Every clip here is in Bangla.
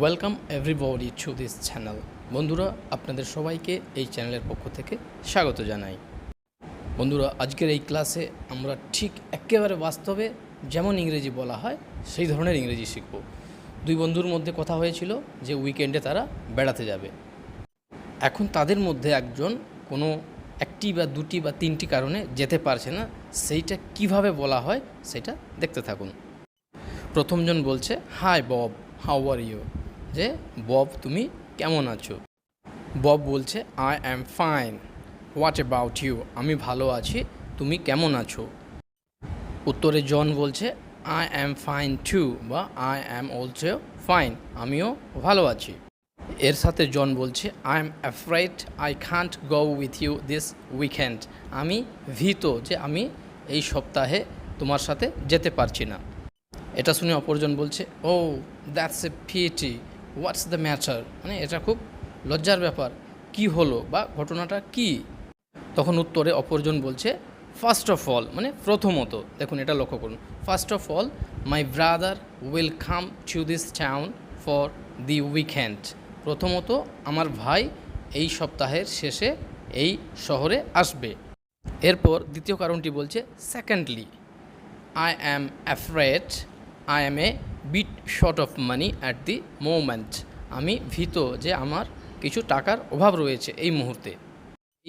Welcome everybody to this channel. বন্ধুরা, আপনাদের সবাইকে এই চ্যানেলের পক্ষ থেকে স্বাগত জানাই। বন্ধুরা, আজকের এই ক্লাসে আমরা ঠিক একেবারে বাস্তবে যেমন ইংরেজি বলা হয় সেই ধরনের ইংরেজি শিখব। দুই বন্ধুর মধ্যে কথা হয়েছিল যে উইকেন্ডে তারা বেড়াতে যাবে। এখন তাদের মধ্যে একজন কোনো একটি বা দুটি বা তিনটি কারণে যেতে পারছে না, সেইটা কিভাবে বলা হয় সেটা দেখতে থাকুন। প্রথমজন বলছে, hi Bob, how are you? যে বব, তুমি কেমন আছো? বব বলছে, I am fine, what about you? আমি ভালো আছি, তুমি কেমন আছো? উত্তরে জন বলছে, আই অ্যাম ফাইন টু, বা আই অ্যাম অলসো ফাইন, আমিও ভালো আছি। এর সাথে জন বলছে, I am afraid I can't go with you this weekend, আমি ভীত যে আমি এই সপ্তাহে তোমার সাথে যেতে পারছি না। এটা শুনে অপরজন বলছে, oh that's a pity, what's the matter? মানে এটা খুব লজ্জার ব্যাপার, কি হলো বা ঘটনাটা কি? তখন উত্তরে অপরজন বলছে, ফার্স্ট অফ অল, মানে প্রথমত, দেখুন এটা লক্ষ্য করুন, first of all my brother will come to this town for the weekend. প্রথমত আমার ভাই এই সপ্তাহের শেষে এই শহরে আসবে। এরপর দ্বিতীয় কারণটি বলছে, secondly I am afraid I am a bit short of money at the moment. আমি ভীত যে আমার কিছু টাকার অভাব রয়েছে এই মুহূর্তে।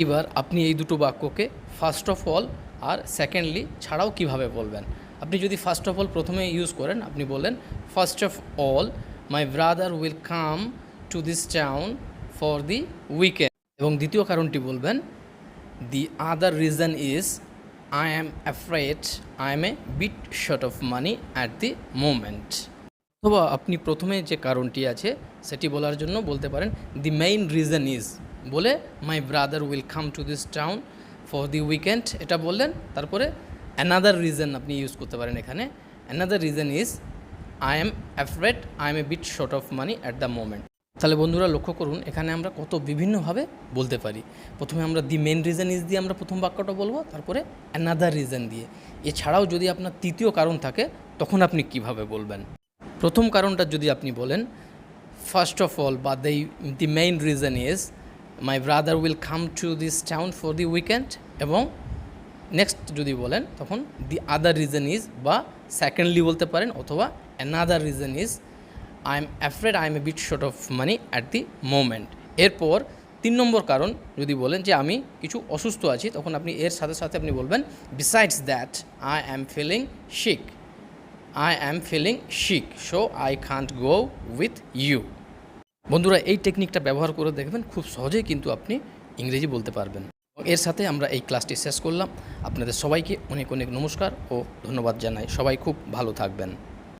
এবার আপনি এই দুটো বাক্যকে ফার্স্ট অফ অল আর সেকেন্ডলি ছাড়াও কিভাবে বলবেন? আপনি যদি ফার্স্ট অফ অল প্রথমে ইউজ করেন, আপনি বলেন, first of all my brother will come to this town for the weekend. এবং দ্বিতীয় কারণটি বলবেন, the other reason is I am afraid I am a bit short of money at the moment. অথবা আপনি প্রথমে যে কারণটি আছে সেটি বলার জন্য বলতে পারেন, দি মেইন রিজন ইজ বলে my brother will come to this town for the weekend, এটা বললেন। তারপরে অ্যানাদার রিজন আপনি ইউজ করতে পারেন এখানে, another reason is I am afraid I am a bit short of money at the moment. তাহলে বন্ধুরা লক্ষ্য করুন, এখানে আমরা কত বিভিন্নভাবে বলতে পারি। প্রথমে আমরা দি মেন রিজন ইজ দিয়ে আমরা প্রথম বাক্যটা বলবো, তারপরে অ্যানাদার রিজন দিয়ে। এছাড়াও যদি আপনার তৃতীয় কারণ থাকে তখন আপনি কিভাবে বলবেন? প্রথম কারণটা যদি আপনি বলেন, ফার্স্ট অফ অল বা the main reason is my brother will come to this town for the weekend, এবং নেক্সট যদি বলেন তখন দি আদার রিজন ইজ, বা সেকেন্ডলি বলতে পারেন, অথবা another reason is I am afraid I am a bit short of money at the moment. এরপর 3 নম্বর কারণ যদি বলেন যে আমি কিছু অসুস্থ আছি, তখন আপনি এর সাথে সাথে আপনি বলবেন, besides that I am feeling sick, I am feeling sick so I can't go with you. বন্ধুরা, এই টেকনিকটা ব্যবহার করে দেখবেন, খুব সহজেই কিন্তু আপনি ইংরেজি বলতে পারবেন। এর সাথে আমরা এই ক্লাসটি শেষ করলাম। আপনাদের সবাইকে অনেক অনেক নমস্কার ও ধন্যবাদ জানাই। সবাই খুব ভালো থাকবেন।